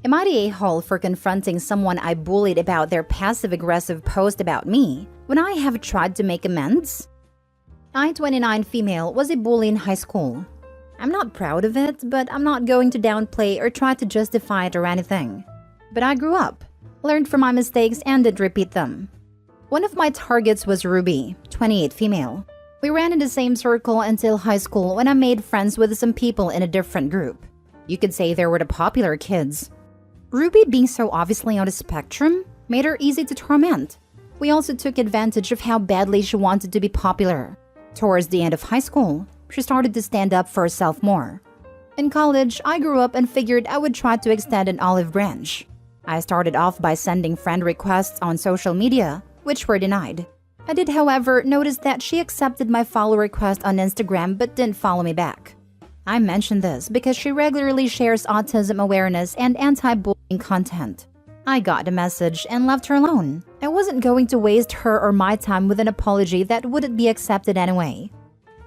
Am I the a-hole for confronting someone I bullied about their passive-aggressive post about me when I have tried to make amends? I, 29 female, was a bully in high school. I'm not proud of it, but I'm not going to downplay or try to justify it or anything. But I grew up, learned from my mistakes, and didn't repeat them. One of my targets was Ruby, 28 female. We ran in the same circle until high school when I made friends with some people in a different group. You could say they were the popular kids. Ruby, being so obviously on the spectrum, made her easy to torment. We also took advantage of how badly she wanted to be popular. Towards the end of high school, she started to stand up for herself more. In college, I grew up and figured I would try to extend an olive branch. I started off by sending friend requests on social media, which were denied. I did, however, notice that she accepted my follow request on Instagram but didn't follow me back. I mention this because she regularly shares autism awareness and anti-bullying content. I got the message and left her alone. I wasn't going to waste her or my time with an apology that wouldn't be accepted anyway.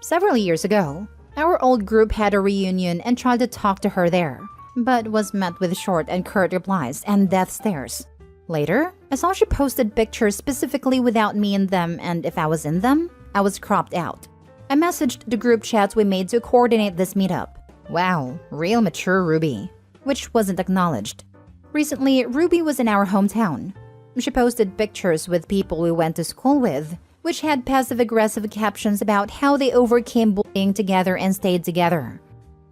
Several years ago, our old group had a reunion and tried to talk to her there, but was met with short and curt replies and death stares. Later, I saw she posted pictures specifically without me in them, and if I was in them, I was cropped out. I messaged the group chats we made to coordinate this meetup. Wow, real mature Ruby, which wasn't acknowledged. Recently, Ruby was in our hometown. She posted pictures with people we went to school with, which had passive-aggressive captions about how they overcame bullying together and stayed together.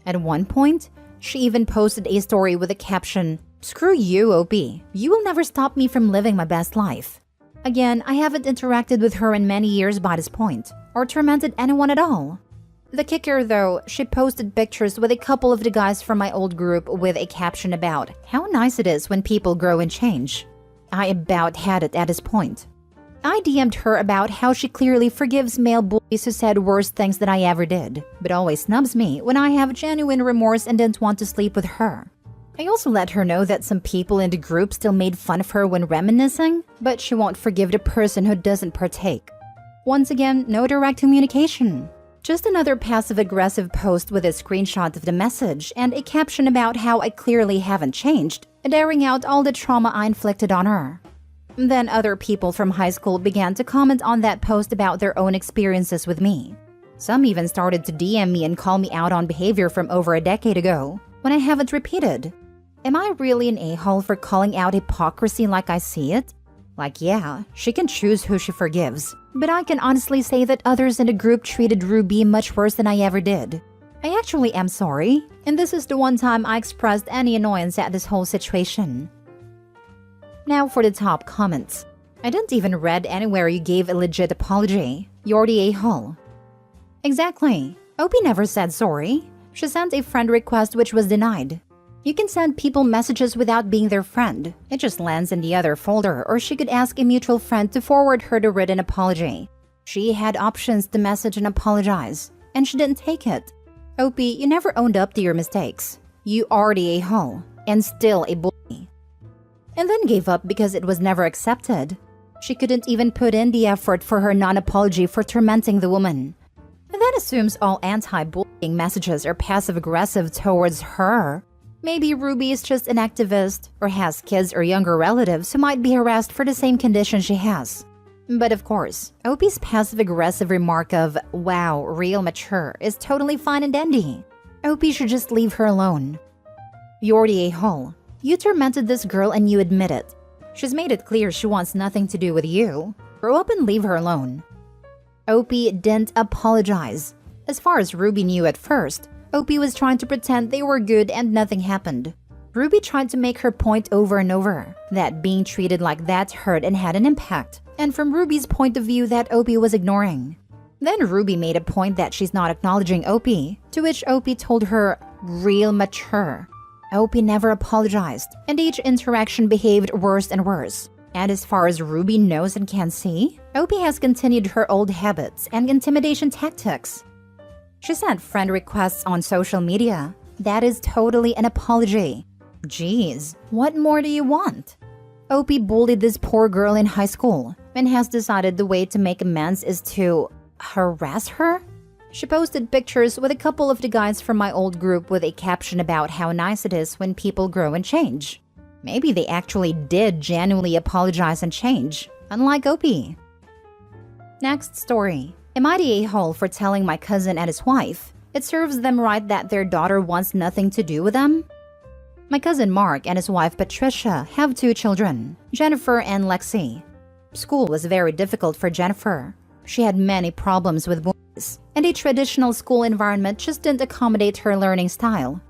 At one point, she even posted a story with a caption, "Screw you, OP. You will never stop me from living my best life." Again, I haven't interacted with her in many years by this point, or tormented anyone at all. The kicker though, she posted pictures with a couple of the guys from my old group with a caption about how nice it is when people grow and change. I about had it at this point. I DM'd her about how she clearly forgives male bullies who said worse things than I ever did, but always snubs me when I have genuine remorse and didn't want to sleep with her. I also let her know that some people in the group still made fun of her when reminiscing, but she won't forgive the person who doesn't partake. Once again, no direct communication. Just another passive-aggressive post with a screenshot of the message and a caption about how I clearly haven't changed, and airing out all the trauma I inflicted on her. Then other people from high school began to comment on that post about their own experiences with me. Some even started to DM me and call me out on behavior from over a decade ago, when I haven't repeated. Am I really an a-hole for calling out hypocrisy like I see it? Like, yeah, she can choose who she forgives, but I can honestly say that others in the group treated Ruby much worse than I ever did. I actually am sorry, and this is the one time I expressed any annoyance at this whole situation. Now for the top comments. I didn't even read anywhere you gave a legit apology. You're the a-hole. Exactly. Opie never said sorry. She sent a friend request which was denied. You can send people messages without being their friend. It just lands in the other folder, or she could ask a mutual friend to forward her the written apology. She had options to message and apologize, and she didn't take it. Opie, you never owned up to your mistakes. You are the a-hole, and still a bully. And then gave up because it was never accepted. She couldn't even put in the effort for her non-apology for tormenting the woman. And that assumes all anti-bullying messages are passive-aggressive towards her. Maybe Ruby is just an activist, or has kids or younger relatives who might be harassed for the same condition she has. But of course, Opie's passive-aggressive remark of, "Wow, real mature," is totally fine and dandy. Opie should just leave her alone. You're the a-hole. You tormented this girl and you admit it. She's made it clear she wants nothing to do with you. Grow up and leave her alone. Opie didn't apologize. As far as Ruby knew at first, Opie was trying to pretend they were good and nothing happened. Ruby tried to make her point over and over, that being treated like that hurt and had an impact, and from Ruby's point of view that Opie was ignoring. Then Ruby made a point that she's not acknowledging Opie, to which Opie told her, "Real mature." Opie never apologized, and each interaction behaved worse and worse. And as far as Ruby knows and can see, Opie has continued her old habits and intimidation tactics. She sent friend requests on social media. That is totally an apology. Jeez, what more do you want? Opie bullied this poor girl in high school and has decided the way to make amends is to harass her? She posted pictures with a couple of the guys from my old group with a caption about how nice it is when people grow and change. Maybe they actually did genuinely apologize and change, unlike OP. Next story. Am I the a-hole for telling my cousin and his wife it serves them right that their daughter wants nothing to do with them? My cousin Mark and his wife Patricia have 2 children, Jennifer and Lexi. School was very difficult for Jennifer. She had many problems with boys, and a traditional school environment just didn't accommodate her learning style.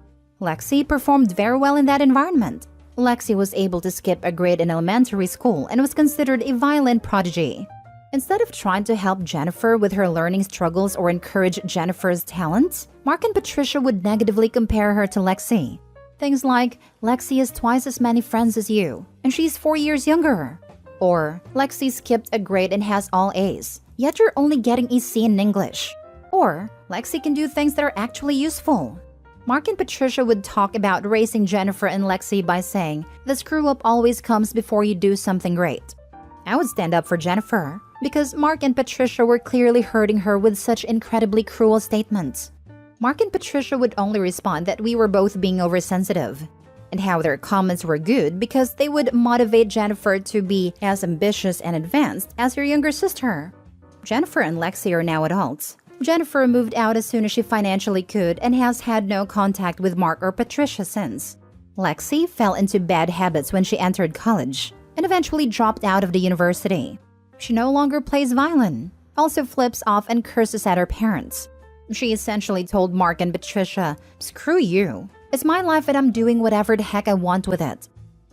Lexi performed very well in that environment. Lexi was able to skip a grade in elementary school and was considered a violent prodigy. Instead of trying to help Jennifer with her learning struggles or encourage Jennifer's talents, Mark and Patricia would negatively compare her to Lexi. Things like, Lexi has twice as many friends as you, and she's 4 years younger. Or, Lexi skipped a grade and has all A's, yet you're only getting a C in English. Or, Lexi can do things that are actually useful. Mark and Patricia would talk about raising Jennifer and Lexi by saying, the screw-up always comes before you do something great. I would stand up for Jennifer, because Mark and Patricia were clearly hurting her with such incredibly cruel statements. Mark and Patricia would only respond that we were both being oversensitive, and how their comments were good because they would motivate Jennifer to be as ambitious and advanced as her younger sister. Jennifer and Lexi are now adults. Jennifer moved out as soon as she financially could and has had no contact with Mark or Patricia since. Lexi fell into bad habits when she entered college and eventually dropped out of the university. She no longer plays violin, also flips off and curses at her parents. She essentially told Mark and Patricia, screw you. It's my life and I'm doing whatever the heck I want with it.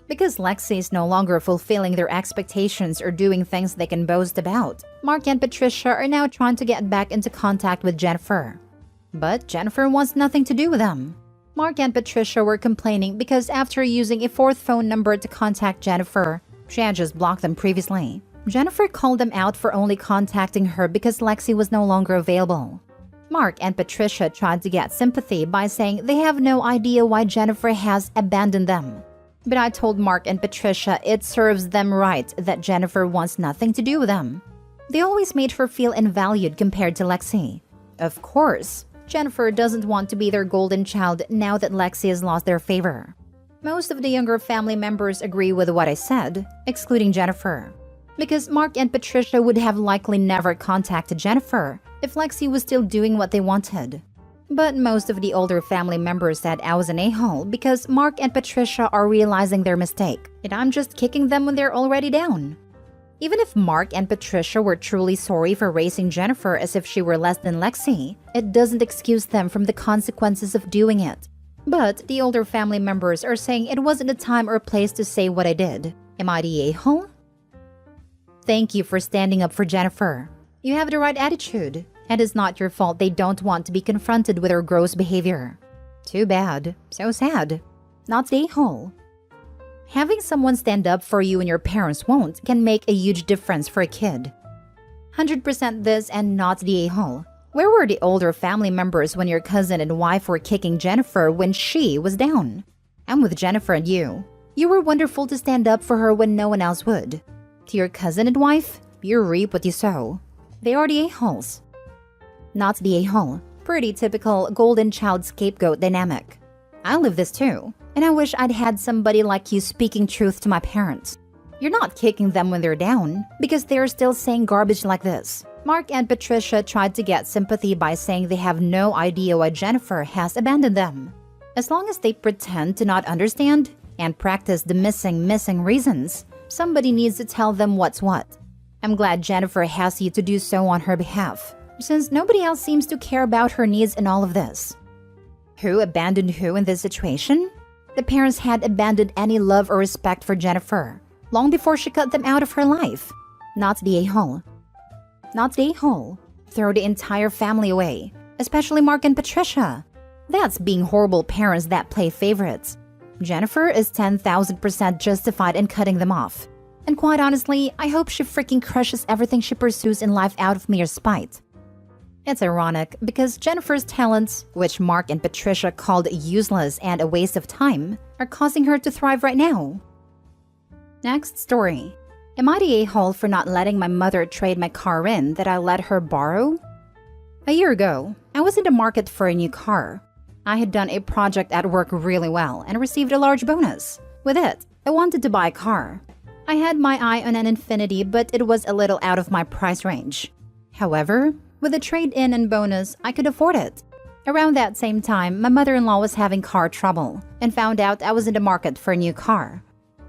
Because Lexi is no longer fulfilling their expectations or doing things they can boast about, Mark and Patricia are now trying to get back into contact with Jennifer. But Jennifer wants nothing to do with them. Mark and Patricia were complaining because after using a 4th phone number to contact Jennifer, she had just blocked them previously. Jennifer called them out for only contacting her because Lexi was no longer available. Mark and Patricia tried to get sympathy by saying they have no idea why Jennifer has abandoned them. But I told Mark and Patricia it serves them right that Jennifer wants nothing to do with them. They always made her feel invalued compared to Lexi. Of course, Jennifer doesn't want to be their golden child now that Lexi has lost their favor. Most of the younger family members agree with what I said, excluding Jennifer. Because Mark and Patricia would have likely never contacted Jennifer if Lexi was still doing what they wanted. But most of the older family members said I was an a-hole because Mark and Patricia are realizing their mistake, and I'm just kicking them when they're already down. Even if Mark and Patricia were truly sorry for raising Jennifer as if she were less than Lexi, it doesn't excuse them from the consequences of doing it. But the older family members are saying it wasn't a time or place to say what I did. Am I the a-hole? Thank you for standing up for Jennifer. You have the right attitude, and it's not your fault they don't want to be confronted with her gross behavior. Too bad. So sad. Not the a-hole. Having someone stand up for you when your parents won't can make a huge difference for a kid. 100% this and not the a-hole. Where were the older family members when your cousin and wife were kicking Jennifer when she was down? I'm with Jennifer and you. You were wonderful to stand up for her when no one else would. To your cousin and wife, you reap what you sow. They are the a-holes. Not the a-hole. Pretty typical golden child scapegoat dynamic. I live this too, and I wish I'd had somebody like you speaking truth to my parents. You're not kicking them when they're down, because they're still saying garbage like this. Mark and Patricia tried to get sympathy by saying they have no idea why Jennifer has abandoned them. As long as they pretend to not understand and practice the missing reasons, somebody needs to tell them what's what. I'm glad Jennifer has you to do so on her behalf, since nobody else seems to care about her needs in all of this. Who abandoned who in this situation? The parents had abandoned any love or respect for Jennifer, long before she cut them out of her life. Not the a-hole. Not the a-hole. Throw the entire family away, especially Mark and Patricia. That's being horrible parents that play favorites. Jennifer is 10,000% justified in cutting them off. And quite honestly, I hope she freaking crushes everything she pursues in life out of mere spite. It's ironic because Jennifer's talents, which Mark and Patricia called useless and a waste of time, are causing her to thrive right now. Next story. Am I the a-hole for not letting my mother trade my car in that I let her borrow? A year ago, I was in the market for a new car. I had done a project at work really well and received a large bonus. With it, I wanted to buy a car. I had my eye on an Infiniti, but it was a little out of my price range. However, with a trade-in and bonus, I could afford it. Around that same time, my mother-in-law was having car trouble and found out I was in the market for a new car.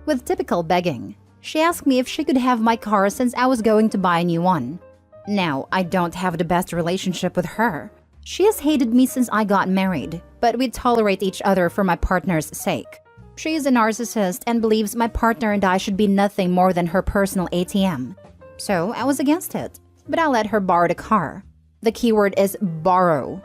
With typical begging, she asked me if she could have my car since I was going to buy a new one. Now, I don't have the best relationship with her. She has hated me since I got married, but we tolerate each other for my partner's sake. She is a narcissist and believes my partner and I should be nothing more than her personal ATM. So I was against it, but I let her borrow the car. The keyword is borrow.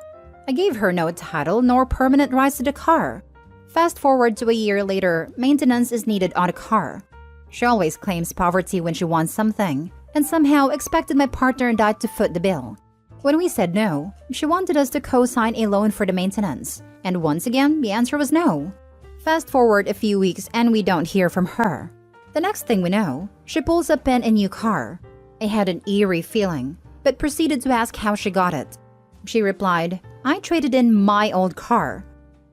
I gave her no title nor permanent rights to the car. Fast forward to a year later, maintenance is needed on the car. She always claims poverty when she wants something, and somehow expected my partner and I to foot the bill. When we said no, she wanted us to co-sign a loan for the maintenance, and once again, the answer was no. Fast forward a few weeks and we don't hear from her. The next thing we know, she pulls up in a new car. I had an eerie feeling, but proceeded to ask how she got it. She replied, "I traded in my old car."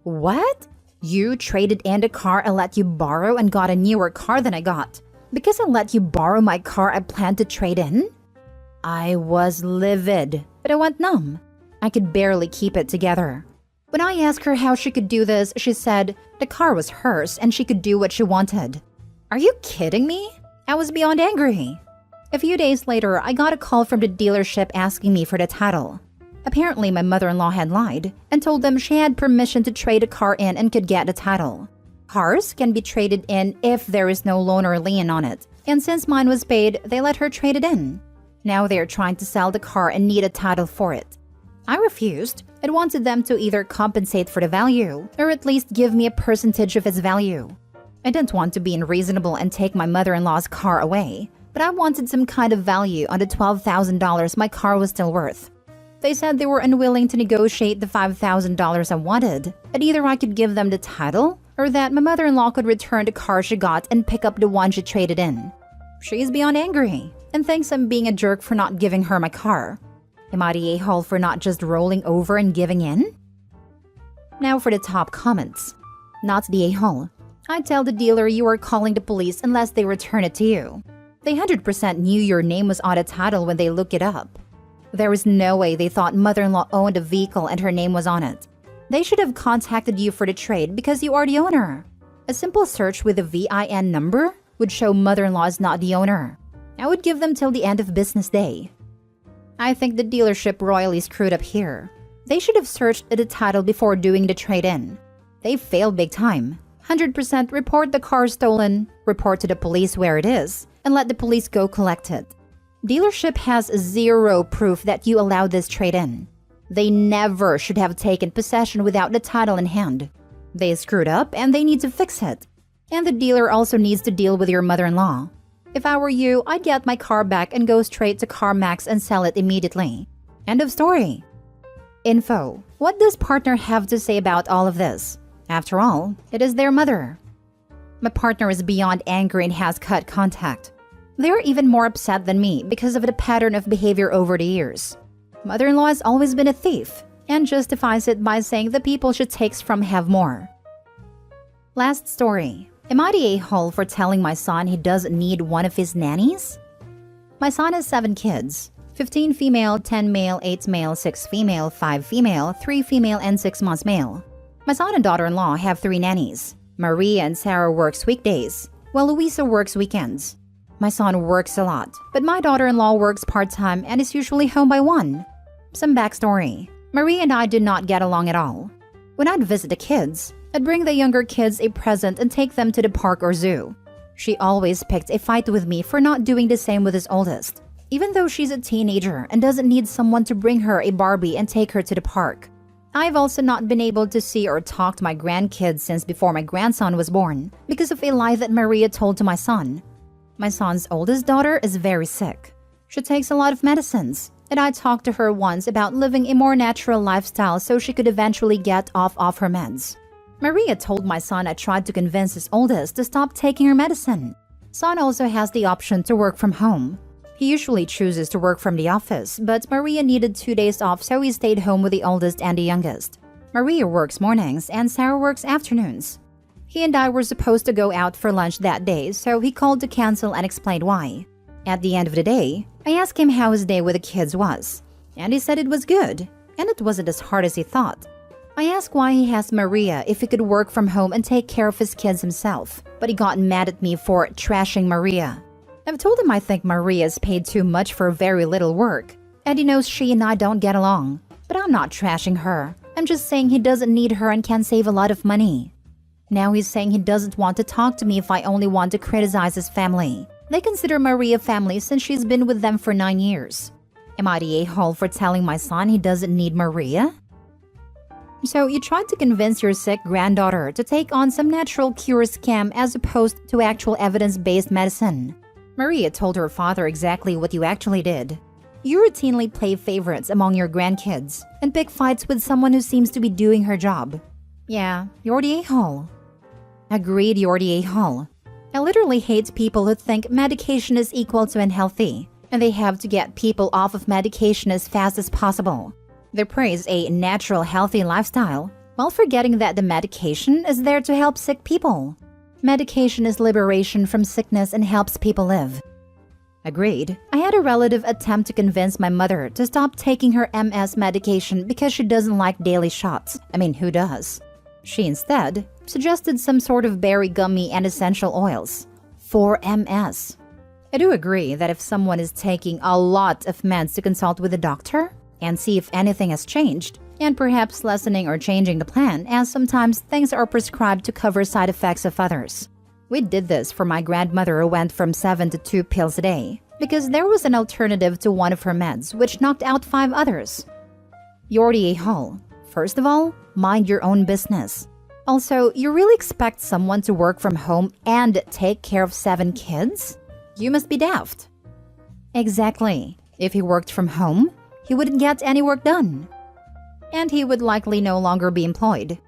What? You traded in the car I let you borrow and got a newer car than I got? Because I let you borrow my car I planned to trade in? I was livid, but I went numb. I could barely keep it together. When I asked her how she could do this, she said the car was hers and she could do what she wanted. Are you kidding me? I was beyond angry. A few days later, I got a call from the dealership asking me for the title. Apparently, my mother-in-law had lied and told them she had permission to trade a car in and could get the title. Cars can be traded in if there is no loan or lien on it, and since mine was paid, they let her trade it in. Now they are trying to sell the car and need a title for it. I refused and wanted them to either compensate for the value or at least give me a percentage of its value. I didn't want to be unreasonable and take my mother-in-law's car away, but I wanted some kind of value on the $12,000 my car was still worth. They said they were unwilling to negotiate the $5,000 I wanted, and either I could give them the title or that my mother-in-law could return the car she got and pick up the one she traded in. She is beyond angry and thinks I'm being a jerk for not giving her my car. Am I the a-hole for not just rolling over and giving in? Now for the top comments. Not the a-hole. I tell the dealer you are calling the police unless they return it to you. They 100% knew your name was on the title when they looked it up. There is no way they thought mother-in-law owned a vehicle and her name was on it. They should have contacted you for the trade because you are the owner. A simple search with a VIN number would show mother-in-law is not the owner. I would give them till the end of business day. I think the dealership royally screwed up here. They should have searched the title before doing the trade-in. They failed big time. 100% report the car stolen, report to the police where it is, and let the police go collect it. Dealership has zero proof that you allowed this trade-in. They never should have taken possession without the title in hand. They screwed up and they need to fix it. And the dealer also needs to deal with your mother-in-law. If I were you, I'd get my car back and go straight to CarMax and sell it immediately. End of story. Info. What does partner have to say about all of this? After all, it is their mother. My partner is beyond angry and has cut contact. They're even more upset than me because of the pattern of behavior over the years. Mother-in-law has always been a thief and justifies it by saying the people she takes from have more. Last story. Am I the a-hole for telling my son he doesn't need one of his nannies? My son has 7 kids. 15 female, 10 male, 8 male, 6 female, 5 female, 3 female, and 6 months male. My son and daughter-in-law have 3 nannies. Maria and Sarah works weekdays, while Luisa works weekends. My son works a lot, but my daughter-in-law works part-time and is usually home by 1. Some backstory. Maria and I did not get along at all. When I'd visit the kids, I'd bring the younger kids a present and take them to the park or zoo. She always picked a fight with me for not doing the same with his oldest, even though she's a teenager and doesn't need someone to bring her a Barbie and take her to the park. I've also not been able to see or talk to my grandkids since before my grandson was born because of a lie that Maria told to my son. My son's oldest daughter is very sick. She takes a lot of medicines, and I talked to her once about living a more natural lifestyle so she could eventually get off her meds. Maria told my son I tried to convince his oldest to stop taking her medicine. Son also has the option to work from home. He usually chooses to work from the office, but Maria needed 2 days off so he stayed home with the oldest and the youngest. Maria works mornings and Sarah works afternoons. He and I were supposed to go out for lunch that day, so he called to cancel and explained why. At the end of the day, I asked him how his day with the kids was, and he said it was good, and it wasn't as hard as he thought. I asked why he asked Maria if he could work from home and take care of his kids himself, but he got mad at me for trashing Maria. I've told him I think Maria is paid too much for very little work, and he knows she and I don't get along. But I'm not trashing her. I'm just saying he doesn't need her and can save a lot of money. Now he's saying he doesn't want to talk to me if I only want to criticize his family. They consider Maria family since she's been with them for 9 years. Am I the a-hole for telling my son he doesn't need Maria? So you tried to convince your sick granddaughter to take on some natural cure scam as opposed to actual evidence-based medicine. Maria told her father exactly what you actually did. You routinely play favorites among your grandkids and pick fights with someone who seems to be doing her job. Yeah, you're the a-hole. Agreed, you're the a-hole. I literally hate people who think medication is equal to unhealthy, and they have to get people off of medication as fast as possible. They praise a natural, healthy lifestyle, while forgetting that the medication is there to help sick people. Medication is liberation from sickness and helps people live. Agreed. I had a relative attempt to convince my mother to stop taking her MS medication because she doesn't like daily shots. I mean, who does? She instead suggested some sort of berry gummy and essential oils for MS. I do agree that if someone is taking a lot of meds to consult with a doctor and see if anything has changed, and perhaps lessening or changing the plan, as sometimes things are prescribed to cover side effects of others. We did this for my grandmother who went from 7 to 2 pills a day because there was an alternative to one of her meds which knocked out 5 others. You're the a-hole. First of all, mind your own business. Also, you really expect someone to work from home and take care of 7 kids? You must be daft. Exactly. If he worked from home, he wouldn't get any work done. And he would likely no longer be employed.